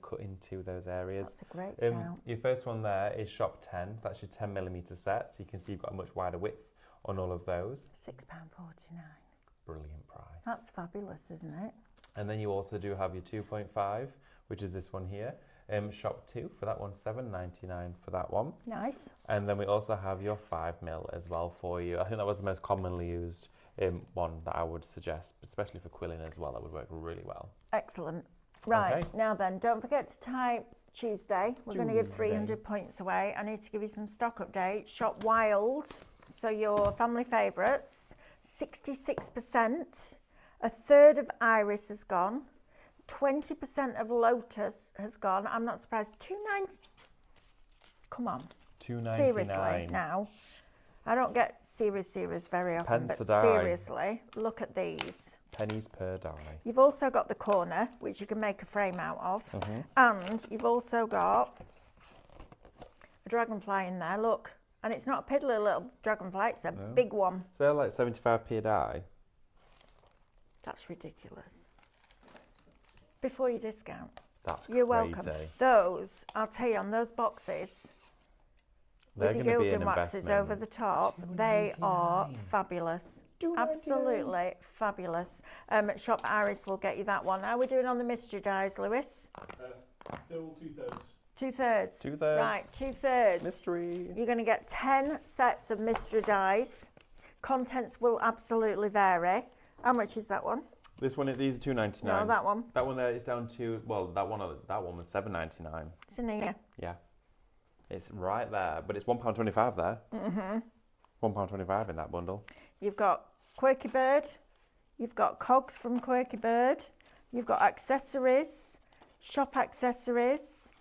cut into those areas. That's a great shout. Your first one there is shop 10. That's your 10 millimeter set, so you can see you've got a much wider width on all of those. £6.49. Brilliant price. That's fabulous, isn't it? And then you also do have your 2.5, which is this one here. Shop 2 for that one, £7.99 for that one. Nice. And then we also have your 5mm as well for you. I think that was the most commonly used one that I would suggest, especially for quilling as well. That would work really well. Excellent. Right, Okay. now then, don't forget to type Tuesday. We're going to give 300 points away. I need to give you some stock updates. Shop Wild, so your family favourites, 66%. A third of Iris has gone. 20% of Lotus has gone. I'm not surprised. $2.90. Come on. £2.99. Seriously, now. I don't get series very often, Pence but a die. seriously, look at these. Pennies per die. You've also got the corner, which you can make a frame out of. And you've also got a dragonfly in there, look. And it's not a piddly little dragonfly, it's a big one. So they're like 75p a die. That's ridiculous. Before your discount. That's You're crazy. welcome. Those, I'll tell you, on those boxes, They're with going your to be gilding an waxes investment. over the top, they are fabulous. Absolutely fabulous. Shop Iris will get you that one. How are we doing on the mystery dies, Lewis? Still 2/3. 2/3. 2/3. Right, 2/3. Mystery. You're going to get 10 sets of mystery dies. Contents will absolutely vary. How much is that one? This one, these are £2.99. No, that one. That one there is down to, well, that one was £7.99. It's in here. Yeah. It's right there, but it's £1.25 there. £1.25 in that bundle. You've got Quirky Bird. You've got cogs from Quirky Bird. You've got accessories, shop accessories,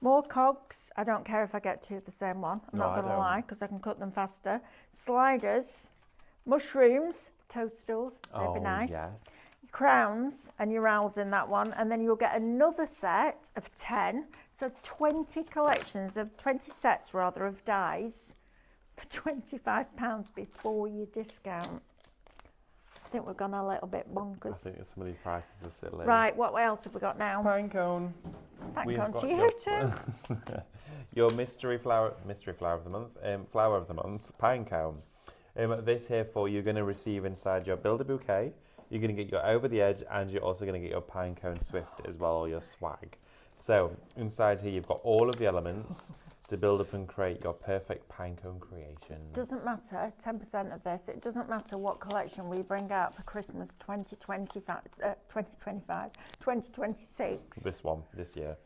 More cogs. I don't care if I get two of the same one. I'm No, not I going to don't. lie because I can cut them faster. Sliders, mushrooms, toadstools. They'd be nice. yes. Crowns and your owls in that one, and then you'll get another set of 10, so 20 sets of dies for £25 before your discount. I think we've gone a little bit I bonkers. think some of these prices are silly. Right, what else have we got now? Pine cone. Thank We've God got to you too. your flower of the month, pine cone. This here for you're going to receive inside your Build a Bouquet. You're going to get your Over the Edge, and you're also going to get your Pine Cone Swift as well, or your swag. So inside here you've got all of the elements to build up and create your perfect pine cone creation. Doesn't matter, 10% of this, it doesn't matter what collection we bring out for Christmas 2026. This year.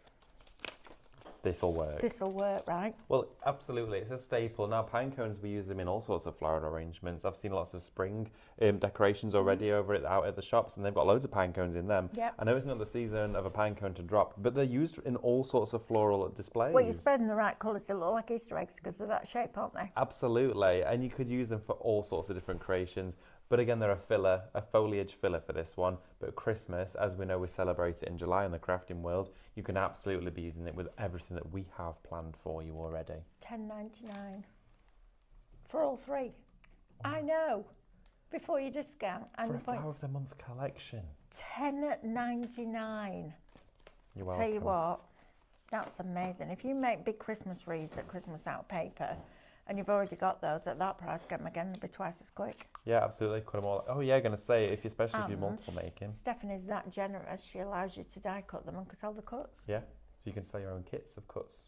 This will work. This will work, right? Well, absolutely. It's a staple. Now, pine cones, we use them in all sorts of floral arrangements. I've seen lots of spring decorations already out at the shops, and they've got loads of pine cones in them. Yep. I know it's not the season of a pine cone to drop, but they're used in all sorts of floral displays. Well, you spread them the right colours, they look like Easter eggs because of that shape, aren't they? Absolutely. And you could use them for all sorts of different creations. But again, they're a foliage filler for this one. But Christmas, as we know, we celebrate it in July in the crafting world. You can absolutely be using it with everything that we have planned for you already. £10.99 for all three. I know. Before your discount and For your a Flower points. of the Month collection. £10.99. You're welcome. Tell you what, that's amazing. If you make big Christmas wreaths at Christmas out paper, and you've already got those at that price, get them again, they'll be twice as quick. Yeah, absolutely. Cut them all. Oh, yeah, going to say, especially if you're And multiple making. Stephanie's that generous, she allows you to die cut them and sell the cuts. Yeah, so you can sell your own kits of cuts.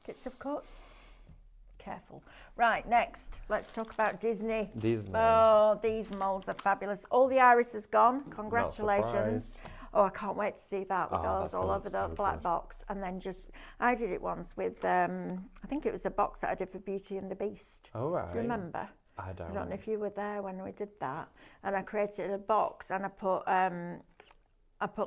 Kits of cuts. Careful. Right, next, let's talk about Disney. Disney. Oh, these moulds are fabulous. All the iris is gone. Not Congratulations. surprised. Oh, I can't wait to see that with Oh, those that's all gonna over look the so black good. box. And then I did it once with, I think it was a box that I did for Beauty and the Beast. All right. Do you remember? I don't. I don't know if you were there when we did that. And I created a box and I put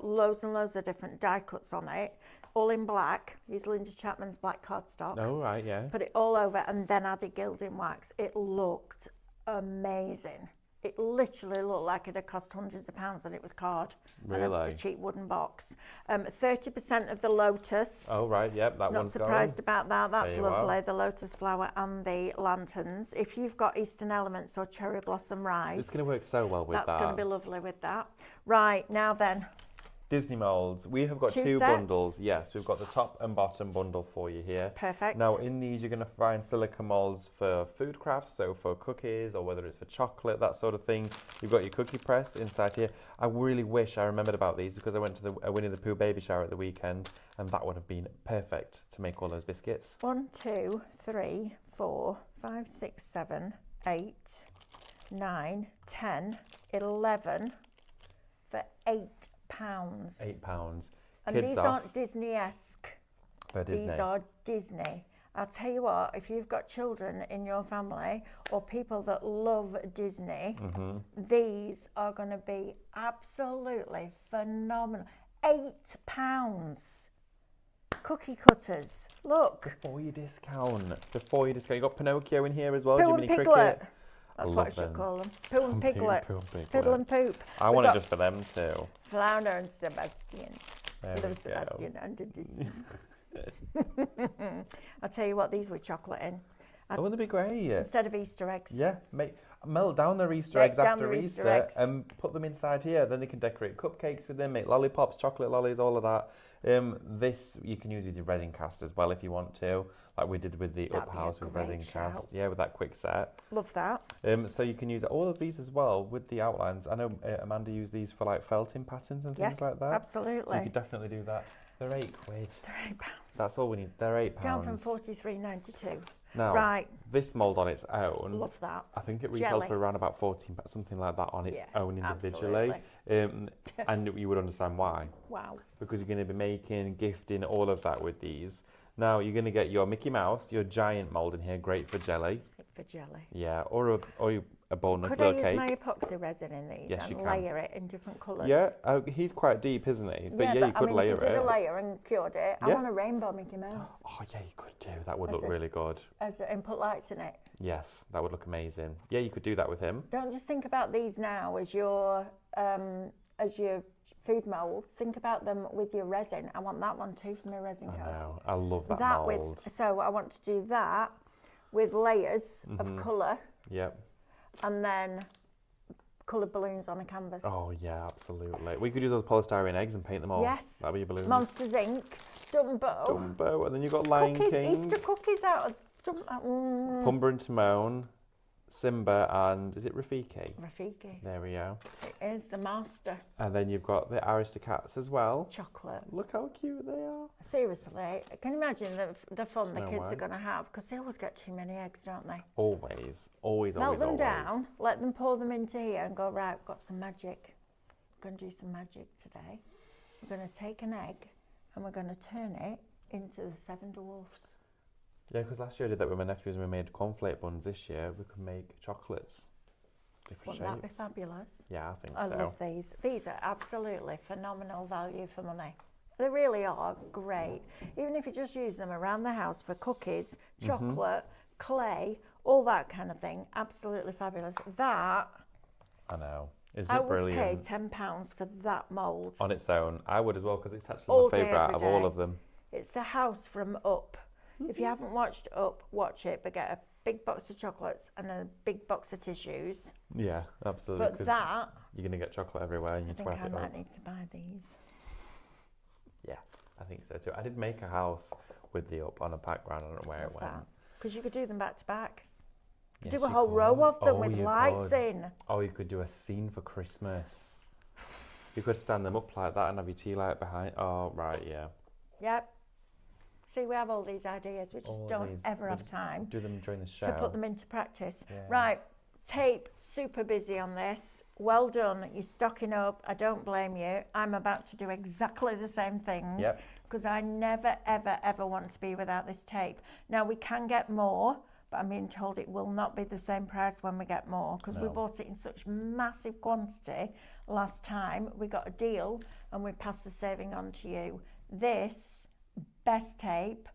loads and loads of different die cuts on it, all in black. Used Linda Chapman's black cardstock. Oh, right, yeah. Put it all over and then added gilding wax. It looked amazing. It literally looked like it had cost hundreds of pounds and it was card. And Really? a cheap wooden box. 30% of the lotus. Oh, right, yep, that Not one's surprised about that. That's There you are. lovely. The lotus flower and the lanterns. If you've got Eastern Elements or cherry blossom rice, It's going to work so well with that's that. going to be lovely with that. Right, now then. Disney molds. We have got Two two sets? bundles. Yes, we've got the top and bottom bundle for you here. Perfect. Now, in these, you're going to find silica molds for food crafts, so for cookies or whether it's for chocolate, that sort of thing. You've got your cookie press inside here. I really wish I remembered about these because I went to the Winnie the Pooh baby shower at the weekend, and that would have been perfect to make all those biscuits. 1, 2, 3, 4, 5, 6, 7, 8, 9, 10, 11 for £8. £8. And Kids these off. aren't Disney-esque. They're Disney. These are Disney. I'll tell you what, if you've got children in your family or people that love Disney, Mm-hmm. these are going to be absolutely phenomenal. £8. Cookie cutters. Look. Before your discount. You've got Pinocchio in here as well, Pooh and Jiminy Piglet. Cricket. That's I what I love should them. call them. Pooh and Piglet. Pooh and Piglet. Piddle and Poop. I We've want it got just for them too. Flounder and Sebastian. There We we love Sebastian go. under Disney. I'll tell you what, these with chocolate in. Oh, wouldn't it be great? Instead of Easter eggs. Yeah, melt down their Easter Make eggs down after their Easter Easter eggs. and put them inside here. Then they can decorate cupcakes with them, make lollipops, chocolate lollies, all of that. This you can use with your resin cast as well if you want to, like we did with the That'd Up be a House with great resin shout. cast. Yeah, with that quick set. Love that. So you can use all of these as well with the outlines. I know Amanda used these for like felting patterns and things Yes, like that. absolutely. So you could definitely do that. They're £8. They're £8. That's all we need. They're £8. Down from $43.92. Now, Right. this mould on its own, Love that. I think it retails Jelly. for around about 14, something like that on its Yeah, own individually. And you would understand why. Wow. Because you're going to be making, gifting, all of that with these. Now, you're going to get your Mickey Mouse, your giant mould in here, great for jelly. For jelly. Yeah, or a bowl Could little I use cake. my epoxy resin in these Yes, you and can. layer it in different colours? Yeah, he's quite deep, isn't he? But yeah, you I could mean, layer if you did it. a layer and cured it, I Yeah. want a rainbow Mickey Mouse Oh yeah, you could do. That would As look a- really good. and put lights in it. Yes, that would look amazing. Yeah, you could do that with him. Don't just think about these now as your food moulds. Think about them with your resin. I want that one too for my resin I course. know. I love that, That mould. so I want to do that with layers Mm-hmm. of colour Yep. and then coloured balloons on a canvas. Oh yeah, absolutely. We could use those polystyrene eggs and paint them all. Yes. That'd be your balloons. Monsters Inc. Dumbo. Dumbo, and then you've got Lion Cookies, King, Easter cookies out of Pumbaa and Timon, Simba, and is it Rafiki? Rafiki. There we go. It is the master And then you've got the Aristocats as well. chocolate. Look how cute they are. Seriously, can you imagine the fun the Snow kids are White. going to have? Because they always get too many eggs, don't they? Always, always, Melt always, them always. down, let them pour them into here and go, right, I've got some magic. We're going to do some magic today. We're going to take an egg and we're going to turn it into the 7 dwarfs. Yeah, because last year I did that with my nephews and we made cornflake buns. This year we could make chocolates, different Wouldn't that be shapes. fabulous? Yeah, I think I so. love these. These are absolutely phenomenal value for money. They really are great. Even if you just use them around the house for cookies, Mm-hmm. chocolate, clay, all that kind of thing, absolutely fabulous. That, I know. Isn't I it would brilliant? pay £10 for that mould. On its own, I would as well because it's actually All my day, favourite out every of all day. of them. It's the house from Up. If you haven't watched Up, watch it, but get a big box of chocolates and a big box of tissues. Yeah, absolutely. But 'cause that, you're going to get chocolate everywhere and I you think twap I it might up. need to buy these. Yeah, I think so too. I did make a house with the up on a background. I don't know where it Love went. that. Because you could do them back to back. Yes, Do a you whole row could. of them Oh, with you lights could. in. Oh, you could do a scene for Christmas. You could stand them up like that and have your tea light behind. Oh, right, yeah. Yep. See, we have all these ideas. We just All don't these. ever We have just time Do them during the show. to put them into practice. Yeah. Right. Tape, super busy on this. Well done. You're stocking up. I don't blame you. I'm about to do exactly the same thing. Yep. Because I never, ever, ever want to be without this tape. Now, we can get more, but I'm being told it will not be the same price when we get more because we No. bought it in such massive quantity last time. We got a deal and we passed the saving on to you. This, best tape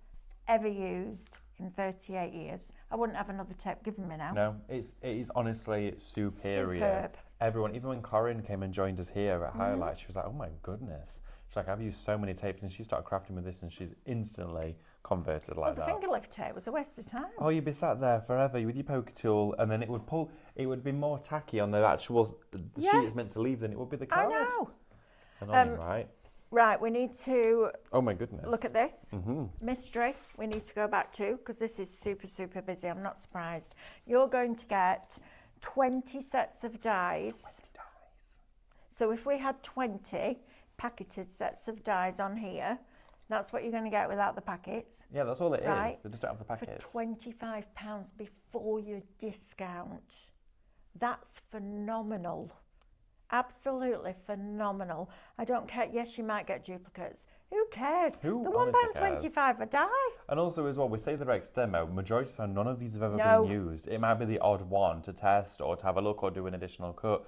ever used in 38 years. I wouldn't have another tape given me now. No, it is honestly superior. Superb. Everyone, even when Corinne came and joined us here Mm-hmm. at Highlight, she was like, oh my goodness. She's like, I've used so many tapes, and she started crafting with this and she's instantly converted Well, like the that. finger lift tape was a waste of time. Oh, you'd be sat there forever with your poker tool, and then it would pull. It would be more tacky on the actual the Yeah. sheet it's meant to leave than it would be the I card. know. Annoying, right? Right, we need to Oh my goodness. look at this. Mm-hmm. Mystery we need to go back to because this is super, super busy. I'm not surprised. You're going to get 20 sets of dies. So if we had 20 packeted sets of dies on here, that's what you're going to get without the packets. Yeah, that's all it is. Right. They just don't have the For packets. £25 before your discount. That's phenomenal. Absolutely phenomenal. I don't care. Yes, you might get duplicates. Who cares? Who the honestly £1.25 a die. And also as well, we say the Rex demo, majority of the time none of these have ever No. been used. It might be the odd one to test or to have a look or do an additional cut.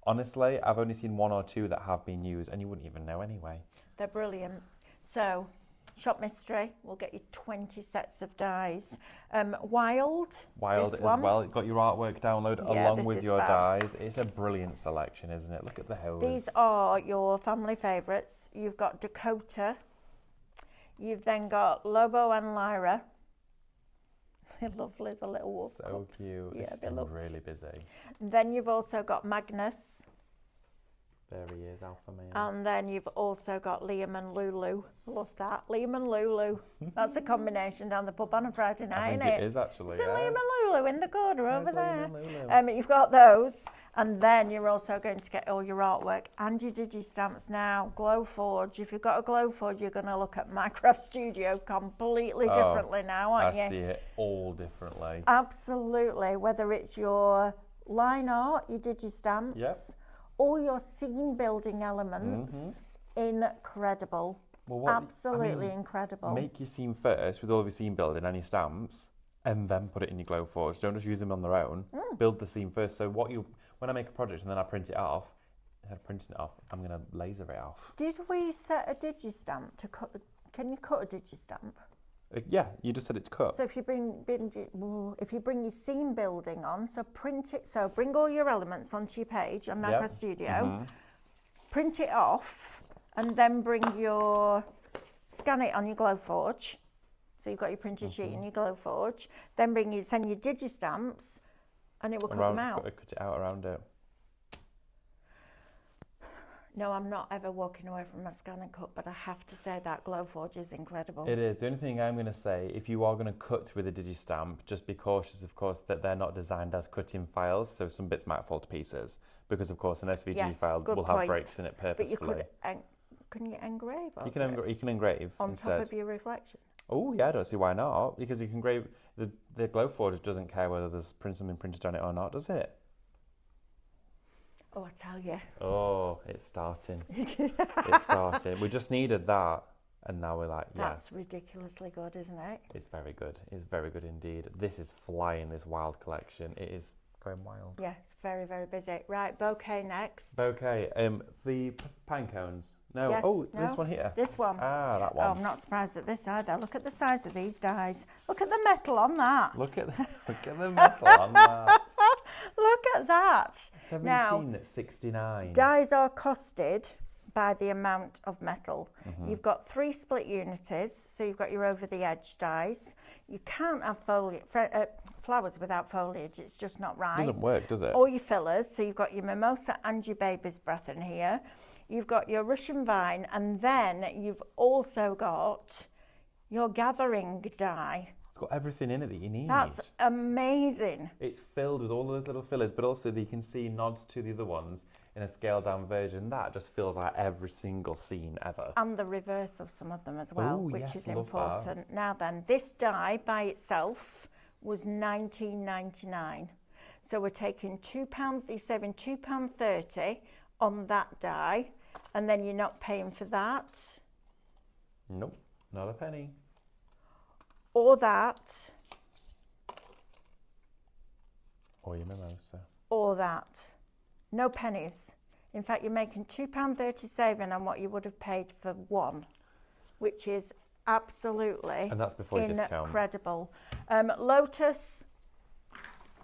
Honestly, I've only seen one or two that have been used and you wouldn't even know anyway. They're brilliant. So, Shop Mystery will get you 20 sets of dies. Wild. Wild this as one. well. Got your artwork download Yeah, along this with is your fab. dies. It's a brilliant selection, isn't it? Look at the hose. These are your family favourites. You've got Dakota. You've then got Lobo and Lyra. They're lovely, the little wolf so cubs. cute. Yeah, It's they been look. really busy. Then you've also got Magnus. There he is, Alpha Man. And then you've also got Liam and Lulu. Love that. Liam and Lulu. That's a combination down the pub on a Friday night, I think isn't it is actually. It's yeah. Liam and Lulu in the corner over There's Liam there. and Lulu. You've got those, and then you're also going to get all your artwork and your digi-stamps now. Glowforge. If you've got a Glowforge, you're going to look at Minecraft Studio completely Oh, differently now, I aren't you? see it all differently. Absolutely. Whether it's your line art, your digi-stamps, Yep. all your scene building elements, incredible. Well, what- Absolutely I mean, incredible. Make your scene first with all of your scene building and your stamps, and then put it in your Glowforge. Don't just use them on their own. Build the scene first. So when I make a project and then I print it off, instead of printing it off, I'm going to laser it off. Did we set a digistamp to cut? Can you cut a digistamp? Yeah, you just said it's cut. So if you bring your scene building on, so print it. So bring all your elements onto your page on Magpie Studio, print it off, and then scan it on your Glowforge. So you've got your printed sheet in your Glowforge. Then send your digistamps, and it will cut them out. Cut it out around it. No, I'm not ever walking away from my scan and cut, but I have to say that Glowforge is incredible. It is. The only thing I'm going to say, if you are going to cut with a digistamp, just be cautious, of course, that they're not designed as cutting files, so some bits might fall to pieces. Because, of course, an SVG file will have breaks in it purposefully. But you could, can you engrave you can engrave on instead. top of your reflection? Oh, yeah, I don't see why not. Because you can engrave, the Glowforge doesn't care whether there's something printed on it or not, does it? Oh, I tell you. Oh, it's starting. It's starting. We just needed that, and now we're like, yeah. That's ridiculously good, isn't it? It's very good. It's very good indeed. This is flying, this wild collection. It is going wild. Yeah, it's very, very busy. Right, bouquet next. Bouquet. The pine cones. No. Yes, This one here. This one. Ah, that Oh, one. I'm not surprised at this either. Look at the size of these dies. Look at the metal on that. Look at the metal on that. Look at that. 17.69. Dies are costed by the amount of metal. You've got 3 split unities, so you've got your over the edge dies. You can't have flowers without foliage, it's just not right. Doesn't work, does it? All your fillers, so you've got your mimosa and your baby's breath in here. You've got your Russian vine, and then you've also got your gathering die. It's got everything in it that you need. That's amazing. It's filled with all those little fillers, but also you can see nods to the other ones in a scaled down version. That just feels like every single scene ever. And the reverse of some of them as well, Ooh, which yes, is love important. Now then, this die by itself was £19.99. So we're taking £2, you're saving £2.30 on that die, and then you're not paying for that. Nope, not a penny. Or that. Or your mimosa. Or that. No pennies. In fact, you're making £2.30 saving on what you would have paid for one, which is absolutely And that's before you discount. incredible. Lotus,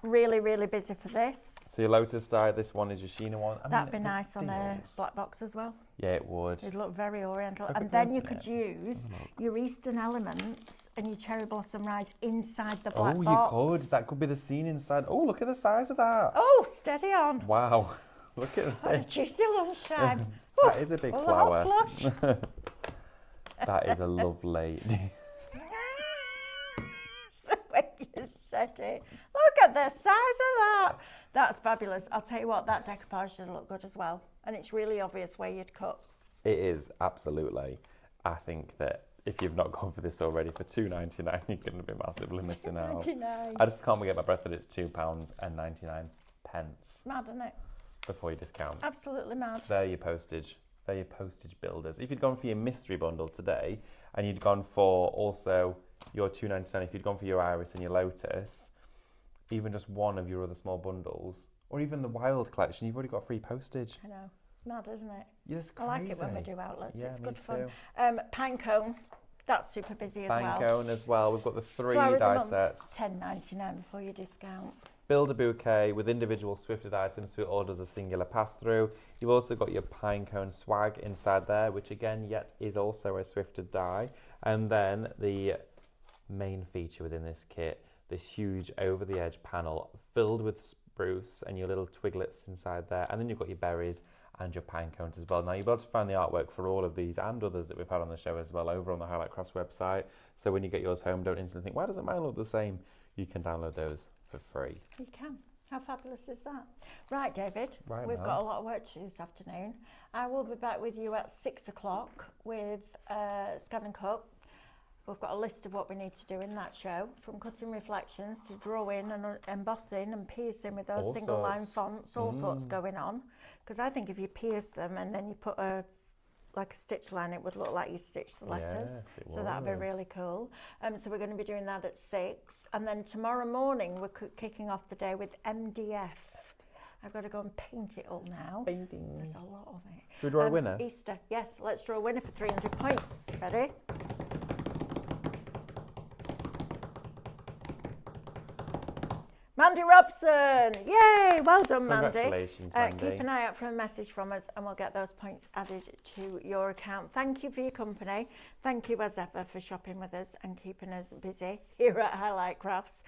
really, really busy for this. So your Lotus die, this one is your Sheena one. That'd be nice on a black box as well. Yeah, it would. It'd look very oriental. Look And at then that, you could use your Eastern elements and your cherry blossom rides inside the black Oh, box. you could. That could be the scene inside. Oh, look at the size of that. Oh, steady on. Wow. Look at What a this. juicy lunchtime. That is a big Oh, flower. the hot flush. That is a lovely. The way you said it. Look at the size of that. That's fabulous. I'll tell you what, that decoupage should look good as well. And it's really obvious where you'd cut. It is, absolutely. I think that if you've not gone for this already for £2.99, you're going to be massively missing out. £2.99. I just can't get my breath that it's £2.99 Mad, isn't it? before you discount. Absolutely mad. They're your postage. They're your postage builders. If you'd gone for your mystery bundle today and you'd gone for also your £2.99, if you'd gone for your Iris and your Lotus, even just one of your other small bundles, or even the Wild collection, you've already got free postage. I know. It's mad, isn't it? Yeah, it's I crazy. like it when we do outlets. Yeah, it's me good fun. too. Pinecone, that's super busy as well. Pinecone as well. We've got the 3 Flower of the die month, sets. £10.99 before you discount. Build a bouquet with individual swifted items to order as a singular pass-through. You've also got your Pinecone swag inside there, which again, yet is also a swifted die. And then the main feature within this kit, this huge over-the-edge panel filled with spruce and your little twiglets inside there. And then you've got your berries and your pine cones as well. Now, you'll be able to find the artwork for all of these and others that we've had on the show as well over on the Highlight Crafts website. So when you get yours home, don't instantly think, why doesn't mine look the same? You can download those for free. You can. How fabulous is that? Right, David, Right, we've ma'am. got a lot of work to do this afternoon. I will be back with you at 6 o'clock with Scan and Cut. We've got a list of what we need to do in that show, from cutting reflections to drawing and embossing and piercing with those All single line sorts. fonts, all sorts going on. Because I think if you pierce them and then you put a like a stitch line, it would look like you stitched the letters. Yes, it So that would be would. really cool. So we're going to be doing that at 6. And then tomorrow morning, we're kicking off the day with MDF. I've got to go and paint it all now. Painting. There's a lot of it. Should we draw a winner? Easter. Yes, let's draw a winner for 300 points. Ready? Mandy Robson! Yay! Well done, Mandy. Congratulations, Mandy. Keep an eye out for a message from us and we'll get those points added to your account. Thank you for your company. Thank you, as ever, for shopping with us and keeping us busy here at Highlight Crafts.